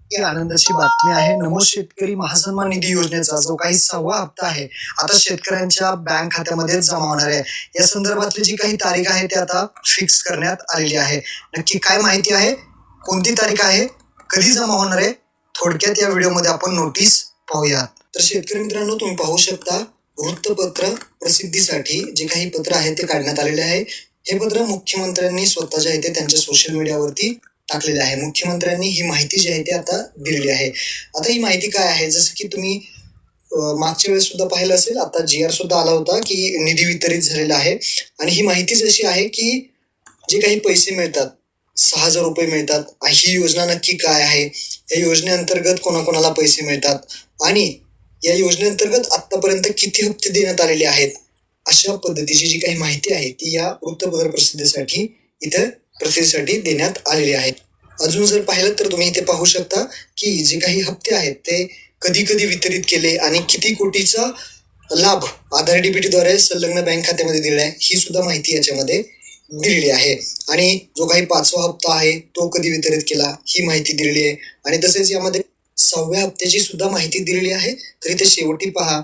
ही आनंदाची बातमी आहे. नमो शेतकरी महासन्मान निधी योजनेचा जो काही 6वा हप्ता आहे, आता शेतकऱ्यांच्या बँक खात्यामध्ये जमा होणार आहे. या संदर्भातली जी काही तारीख आहे ती आता फिक्स करण्यात आलेली आहे. नक्की काय माहिती आहे? कोणती तारीख आहे? कधी जमा होणार आहे? थोडक्यात या व्हिडिओमध्ये आपण नोटीस पाहूयात. तर शेतकरी मित्रांनो, तुम्ही पाहू शकता वृत्तपत्र प्रसिद्धीसाठी जे काही पत्र आहे ते काढण्यात आलेले आहे. हे पत्र मुख्यमंत्र्यांनी स्वतःच्या इथे त्यांच्या सोशल मीडियावरती टाकलेले आहे. मुख्यमंत्र्यांनी ही माहिती जी आहे ती आता दिलेली आहे. आता ही माहिती काय आहे, जसं की तुम्ही मागच्या वेळेस सुद्धा पाहिलं असेल, आता GR सुद्धा आला होता की निधी वितरित झालेला आहे. आणि ही माहिती जशी आहे की जे काही पैसे मिळतात, 6,000 रुपये मिळतात, ही योजना नक्की काय आहे, या योजनेअंतर्गत कोणाकोणाला पैसे मिळतात आणि या योजनेअंतर्गत आतापर्यंत किती हप्ते देण्यात आलेले आहेत, अशा पद्धतीची जी काही माहिती आहे ती या वृत्तपत्र प्रसिद्धीसाठी इथं प्रसिद्धीसाठी देण्यात आलेली आहे. अजून जर पाहिलं तर तुम्ही इथे पाहू शकता की जे काही हप्ते आहेत ते कधी कधी वितरित केले आणि किती कोटीचा लाभ आधार DBT द्वारे संलग्न बँक खात्यामध्ये दिलेला आहे, ही सुद्धा माहिती याच्यामध्ये दिलेली आहे. आणि जो काही 5वा हप्ता आहे तो कधी वितरित केला ही माहिती दिलेली आहे. आणि तसेच यामध्ये 6व्या हप्त्याची सुद्धा माहिती दिलेली आहे. तर इथे शेवटी पहा,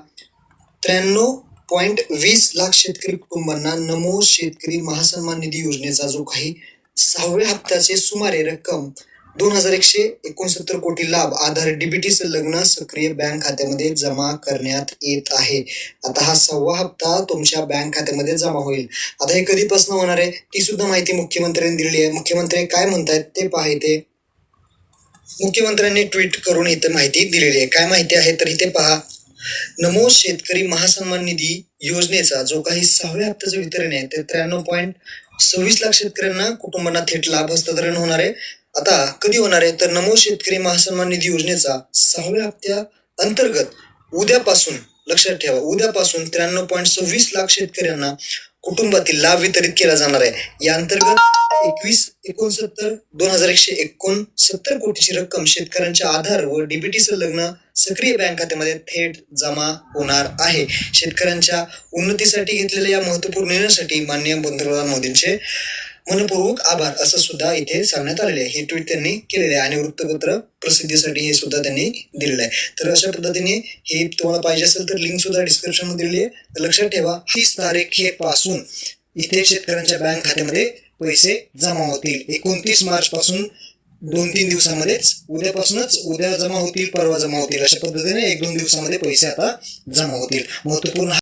93.20 लाख शेतकरी कुटुंबांना नमो शेतकरी महासन्मान निधी योजनेचा जो काही 6व्या हप्त्याचे सुमारे रक्कम 2,169 कोटी लाभ आधार DBT संलग्न सक्रिय बँक खात्यामध्ये जमा करण्यात येत आहे. आता हा 6वा हप्ता तुमच्या बँक खात्यामध्ये जमा होईल. आता हे कधीपासून होणार आहे ती सुद्धा माहिती मुख्यमंत्र्यांनी दिलेली आहे. मुख्यमंत्री काय म्हणतायत ते पहा. इथे मुख्यमंत्र्यांनी ट्विट करून इथे माहिती दिलेली आहे. काय माहिती आहे तर इथे पहा, नमो शेतकरी महासन्मान निधी योजनेचा जो काही 6व्या हप्त्याचं वितरण आहे ते 93.26 लाख शेतकऱ्यांना कुटुंबांना थेट लाभ हस्तांतरण होणार आहे. आता कधी होणार आहे तर नमो शेतकरी महासन्मान निधी योजनेचा 6व्या हप्त्या अंतर्गत उद्यापासून, लक्षात ठेवा, उद्यापासून 93.26 लाख शेतकऱ्यांना कुटुंबातील लाभ वितरित केला जाणार आहे. या अंतर्गत 2,169 कोटीची रक्कम शेतकऱ्यांच्या आधार व DBT संलग्न सक्रिय बँक खात्यामध्ये थेट जमा होणार आहे. शेतकऱ्यांच्या उन्नतीसाठी घेतलेल्या या महत्वपूर्ण निर्णयासाठी माननीय पंतप्रधान मोदींचे मनपूर्वक आभार, असं सुद्धा इथे सांगण्यात आलेले आहे. हे ट्विट त्यांनी केलेले आहे आणि वृत्तपत्र प्रसिद्धीसाठी हे सुद्धा त्यांनी दिलेलं आहे. तर अशा पद्धतीने हे तुम्हाला पाहिजे असेल तर लिंक सुद्धा डिस्क्रिप्शन मध्ये दिलेली आहे. तर लक्षात ठेवा, 30 तारखेपासून इथे शेतकऱ्यांच्या बँक खात्यामध्ये पैसे जमा होतील. 29 मार्च पासून 2-3 दिवसामध्येच, उद्यापासूनच, उद्या जमा होतील, परवा जमा होतील, अशा पद्धतीने 1-2 दिवसामध्ये पैसे आता जमा होतील. महत्वपूर्ण